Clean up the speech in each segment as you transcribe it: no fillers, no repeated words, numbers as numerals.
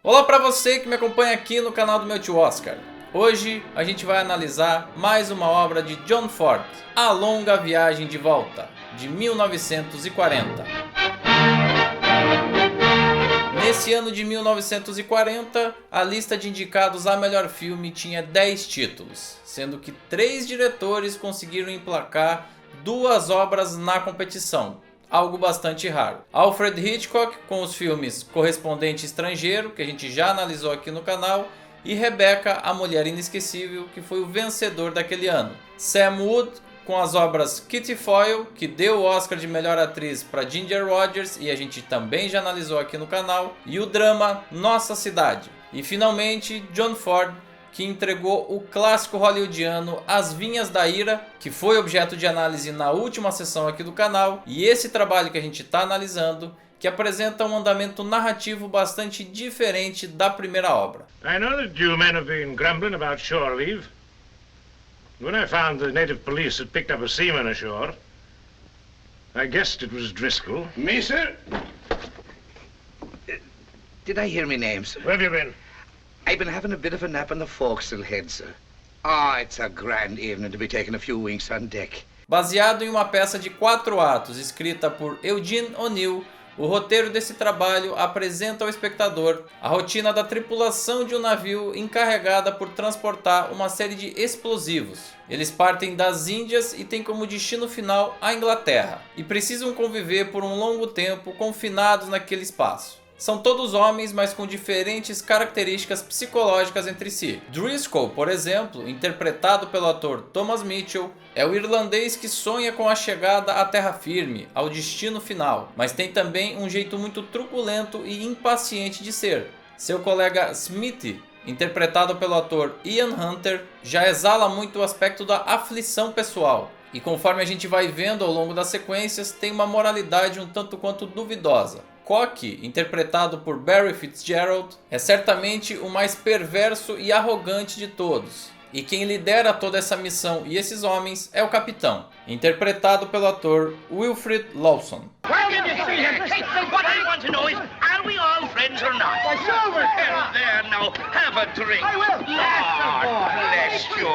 Olá para você que me acompanha aqui no canal do meu tio Oscar. Hoje a gente vai analisar mais uma obra de John Ford, A Longa Viagem de Volta, de 1940. Nesse ano de 1940, a lista de indicados a melhor filme tinha 10 títulos, sendo que 3 diretores conseguiram emplacar 2 obras na competição, algo bastante raro. Alfred Hitchcock com os filmes Correspondente Estrangeiro, que a gente já analisou aqui no canal, e Rebecca, a Mulher Inesquecível, que foi o vencedor daquele ano. Sam Wood com as obras Kitty Foyle, que deu o Oscar de melhor atriz para Ginger Rogers e a gente também já analisou aqui no canal, e o drama Nossa Cidade. E finalmente John Ford, que entregou o clássico hollywoodiano As Vinhas da Ira, que foi objeto de análise na última sessão aqui do canal, e esse trabalho que a gente está analisando, que apresenta um andamento narrativo bastante diferente da primeira obra. I know that you men have been grumbling about shore leave. When I found the native police had picked up a seaman ashore, I guessed it was Driscoll. Me, sir? Did I hear me name, sir? Where have you been? I've been having a bit of a nap on the forecastle head, sir. Ah, it's a grand evening to be taking a few winks on deck. Baseado em uma peça de 4 atos escrita por Eugene O'Neill, o roteiro desse trabalho apresenta ao espectador a rotina da tripulação de um navio encarregada por transportar uma série de explosivos. Eles partem das Índias e têm como destino final a Inglaterra, e precisam conviver por um longo tempo confinados naquele espaço. São todos homens, mas com diferentes características psicológicas entre si. Driscoll, por exemplo, interpretado pelo ator Thomas Mitchell, é o irlandês que sonha com a chegada à terra firme, ao destino final, mas tem também um jeito muito truculento e impaciente de ser. Seu colega Smithy, interpretado pelo ator Ian Hunter, já exala muito o aspecto da aflição pessoal, e conforme a gente vai vendo ao longo das sequências, tem uma moralidade um tanto quanto duvidosa. Cocky, interpretado por Barry Fitzgerald, é certamente o mais perverso e arrogante de todos. E quem lidera toda essa missão e esses homens é o capitão, interpretado pelo ator Wilfrid Lawson. Where did you see him? What I want to know is, are we all friends or not? Why, sure we're friends. There now, have a drink. I will. Lord bless you.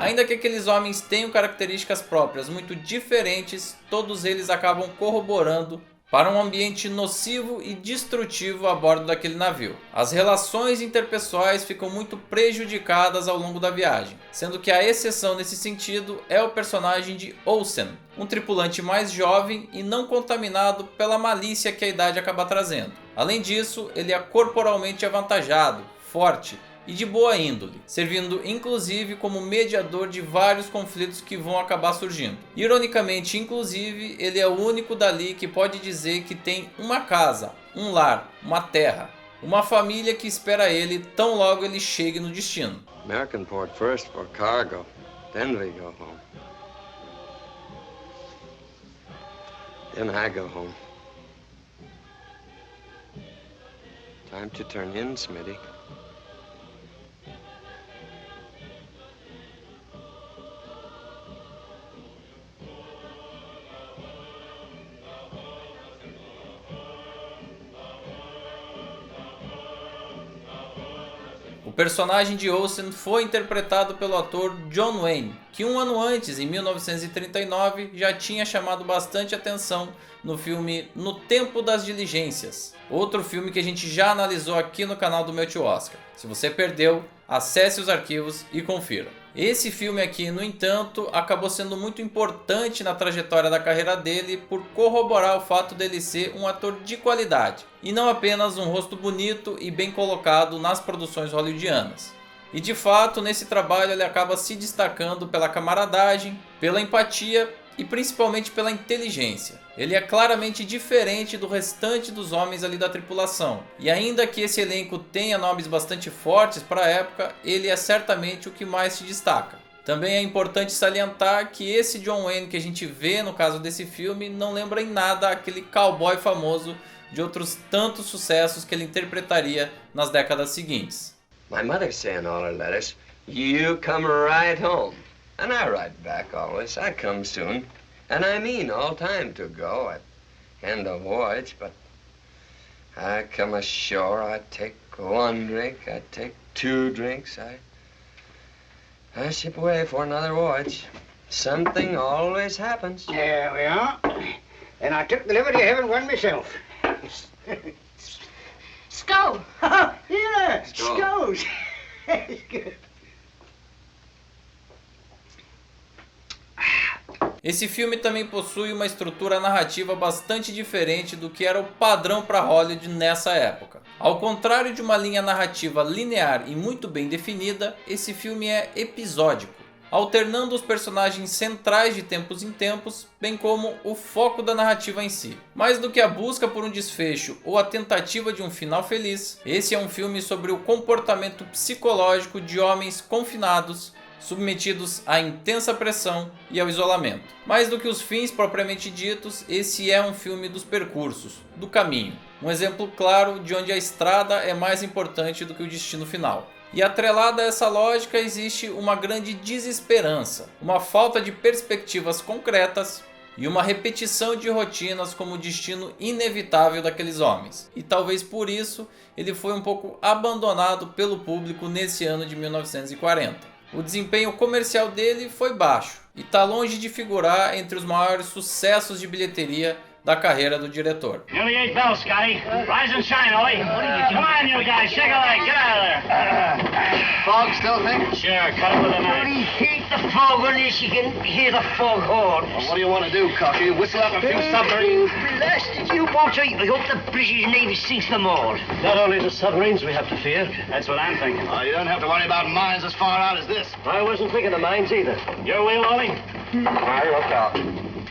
Ainda que aqueles homens tenham características próprias muito diferentes, todos eles acabam corroborando para um ambiente nocivo e destrutivo a bordo daquele navio. As relações interpessoais ficam muito prejudicadas ao longo da viagem, sendo que a exceção nesse sentido é o personagem de Olsen, um tripulante mais jovem e não contaminado pela malícia que a idade acaba trazendo. Além disso, ele é corporalmente avantajado, forte e de boa índole, servindo inclusive como mediador de vários conflitos que vão acabar surgindo. Ironicamente, inclusive, ele é o único dali que pode dizer que tem uma casa, um lar, uma terra, uma família que espera ele tão logo ele chegue no destino. American port first for cargo, then we go home. Then I go home. Time to turn in, Smitty. O personagem de Olsen foi interpretado pelo ator John Wayne, que um ano antes, em 1939, já tinha chamado bastante atenção no filme No Tempo das Diligências, outro filme que a gente já analisou aqui no canal do meu tio Oscar. Se você perdeu, acesse os arquivos e confira. Esse filme aqui, no entanto, acabou sendo muito importante na trajetória da carreira dele por corroborar o fato dele ser um ator de qualidade e não apenas um rosto bonito e bem colocado nas produções hollywoodianas. E de fato, nesse trabalho ele acaba se destacando pela camaradagem, pela empatia e principalmente pela inteligência. Ele é claramente diferente do restante dos homens ali da tripulação, e ainda que esse elenco tenha nomes bastante fortes para a época, ele é certamente o que mais se destaca. Também é importante salientar que esse John Wayne que a gente vê no caso desse filme não lembra em nada aquele cowboy famoso de outros tantos sucessos que ele interpretaria nas décadas seguintes. My mother's saying all her letters, you come right home. And I write back always. I come soon. And I mean all time to go. I end the voyage, but I come ashore, I take 1 drink, I take 2 drinks, I ship away for another voyage. Something always happens. There we are. And I took the liberty of having one myself. Skull. Yeah, Skull. skulls. That's good. Esse filme também possui uma estrutura narrativa bastante diferente do que era o padrão para Hollywood nessa época. Ao contrário de uma linha narrativa linear e muito bem definida, esse filme é episódico, alternando os personagens centrais de tempos em tempos, bem como o foco da narrativa em si. Mais do que a busca por um desfecho ou a tentativa de um final feliz, esse é um filme sobre o comportamento psicológico de homens confinados, submetidos à intensa pressão e ao isolamento. Mais do que os fins propriamente ditos, esse é um filme dos percursos, do caminho. Um exemplo claro de onde a estrada é mais importante do que o destino final. E atrelada a essa lógica existe uma grande desesperança, uma falta de perspectivas concretas e uma repetição de rotinas como o destino inevitável daqueles homens. E talvez por isso ele foi um pouco abandonado pelo público nesse ano de 1940. O desempenho comercial dele foi baixo e está longe de figurar entre os maiores sucessos de bilheteria da carreira do diretor. Nearly 8 bells, Scotty. Rise and shine, Ollie. Come on, you guys. Shake a leg. Get out of there. Fog still think? Sure, cut it with a knife. Bloody hate the fog unless you can hear the foghorn. Well, what do you want to do, Cocky? Whistle up a few submarines? Blasted U-boats. I hope the British Navy sinks them all. Not only the submarines we have to fear. That's what I'm thinking. Oh, you don't have to worry about mines as far out as this. I wasn't thinking of mines either. Your will, Ollie? I look out.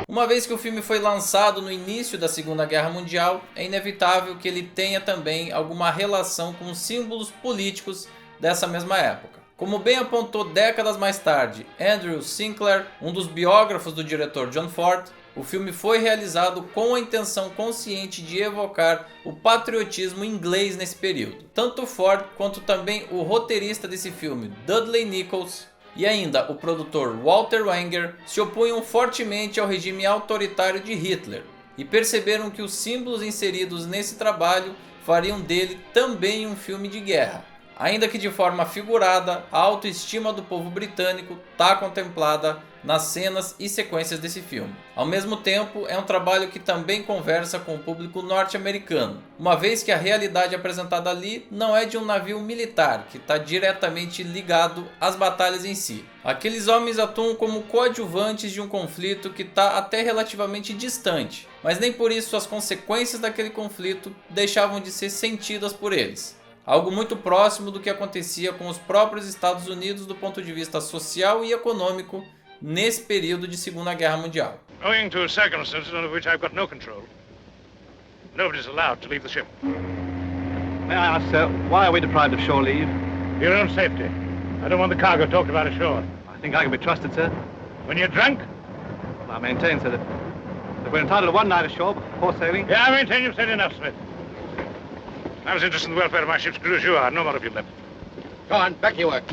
Uma vez que o filme foi lançado no início da Segunda Guerra Mundial, é inevitável que ele tenha também alguma relação com os símbolos políticos dessa mesma época. Como bem apontou décadas mais tarde Andrew Sinclair, um dos biógrafos do diretor John Ford, o filme foi realizado com a intenção consciente de evocar o patriotismo inglês nesse período. Tanto Ford quanto também o roteirista desse filme, Dudley Nichols, e ainda o produtor Walter Wenger se opunham fortemente ao regime autoritário de Hitler e perceberam que os símbolos inseridos nesse trabalho fariam dele também um filme de guerra. Ainda que de forma figurada, a autoestima do povo britânico está contemplada nas cenas e sequências desse filme. Ao mesmo tempo, é um trabalho que também conversa com o público norte-americano, uma vez que a realidade apresentada ali não é de um navio militar, que está diretamente ligado às batalhas em si. Aqueles homens atuam como coadjuvantes de um conflito que está até relativamente distante, mas nem por isso as consequências daquele conflito deixavam de ser sentidas por eles. Algo muito próximo do que acontecia com os próprios Estados Unidos do ponto de vista social e econômico nesse período de Segunda Guerra Mundial. Owing to circumstances over which I've got no control, nobody's allowed to leave the ship. May I ask, sir, why are we deprived of shore leave? For your own safety. I don't want the cargo talked about ashore. I think I can be trusted, sir. When you're drunk? I maintain, sir, that we're entitled to one night ashore before sailing. Yeah, I maintain you've said enough, Smith. I'm as interested in the welfare of my ship's crew as you are. No more of you left. Go on, back to your work.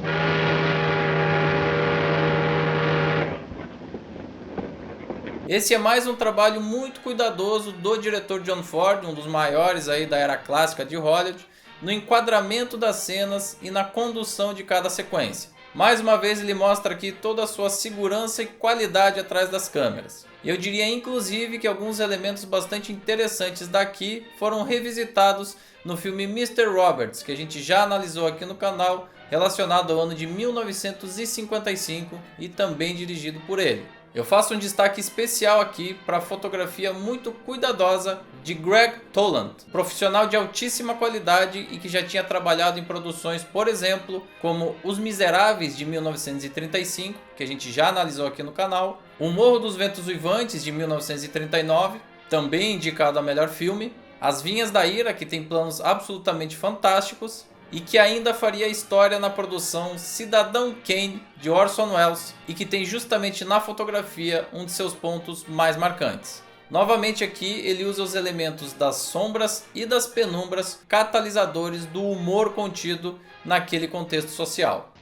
Esse é mais um trabalho muito cuidadoso do diretor John Ford, um dos maiores aí da era clássica de Hollywood, no enquadramento das cenas e na condução de cada sequência. Mais uma vez ele mostra aqui toda a sua segurança e qualidade atrás das câmeras. E eu diria inclusive que alguns elementos bastante interessantes daqui foram revisitados no filme Mr. Roberts, que a gente já analisou aqui no canal, relacionado ao ano de 1955 e também dirigido por ele. Eu faço um destaque especial aqui para a fotografia muito cuidadosa de Greg Toland, profissional de altíssima qualidade e que já tinha trabalhado em produções, por exemplo, como Os Miseráveis de 1935, que a gente já analisou aqui no canal, O Morro dos Ventos Uivantes de 1939, também indicado a melhor filme, As Vinhas da Ira, que tem planos absolutamente fantásticos, e que ainda faria história na produção Cidadão Kane, de Orson Welles, e que tem justamente na fotografia um de seus pontos mais marcantes. Novamente aqui ele usa os elementos das sombras e das penumbras, catalisadores do humor contido naquele contexto social.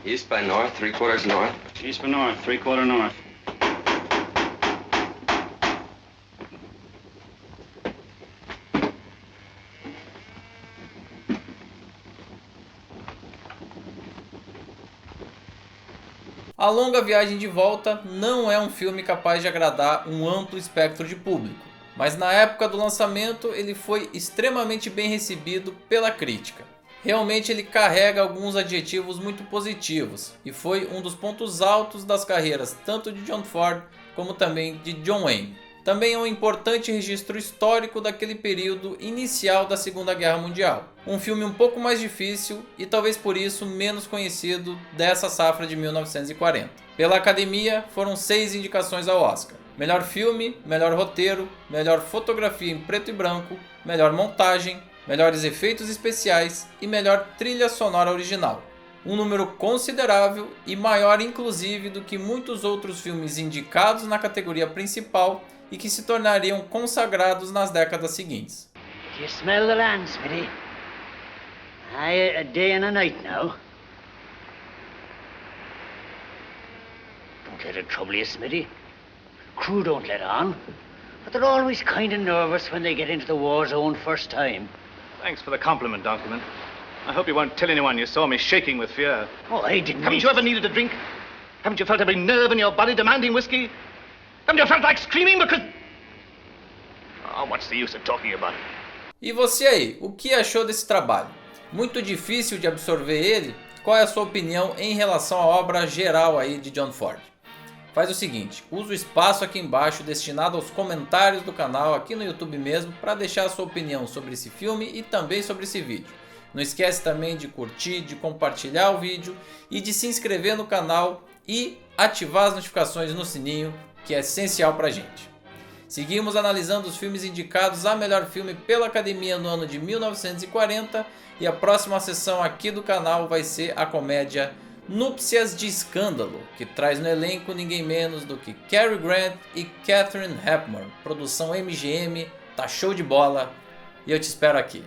East by north, 3/4 north. East by north, 3/4 north. A Longa Viagem de Volta não é um filme capaz de agradar um amplo espectro de público, mas na época do lançamento ele foi extremamente bem recebido pela crítica. Realmente ele carrega alguns adjetivos muito positivos e foi um dos pontos altos das carreiras tanto de John Ford como também de John Wayne. Também é um importante registro histórico daquele período inicial da Segunda Guerra Mundial. Um filme um pouco mais difícil e talvez por isso menos conhecido dessa safra de 1940. Pela Academia foram 6 indicações ao Oscar: melhor filme, melhor roteiro, melhor fotografia em preto e branco, melhor montagem, melhores efeitos especiais e melhor trilha sonora original. Um número considerável e maior inclusive do que muitos outros filmes indicados na categoria principal e que se tornariam consagrados nas décadas seguintes. Do you smell the land, Smitty? Aye, a day and a night now. Don't let it trouble you, Smitty. Crew don't let on. But they're always kind of nervous when they get into the war zone first time. Thanks for the compliment, Donkeyman. I hope you won't tell anyone you saw me shaking with fear. Oh, I didn't. Haven't you ever needed a drink? Haven't you felt every nerve in your body demanding whiskey? Haven't you felt like screaming because... Oh, what's the use of talking about it? E você aí, o que achou desse trabalho? Muito difícil de absorver ele? Qual é a sua opinião em relação à obra geral aí de John Ford? Faz o seguinte, usa o espaço aqui embaixo destinado aos comentários do canal aqui no YouTube mesmo para deixar a sua opinião sobre esse filme e também sobre esse vídeo. Não esquece também de curtir, de compartilhar o vídeo e de se inscrever no canal e ativar as notificações no sininho, que é essencial pra gente. Seguimos analisando os filmes indicados a melhor filme pela Academia no ano de 1940 e a próxima sessão aqui do canal vai ser a comédia Núpcias de Escândalo, que traz no elenco ninguém menos do que Cary Grant e Katharine Hepburn. Produção MGM, tá show de bola e eu te espero aqui.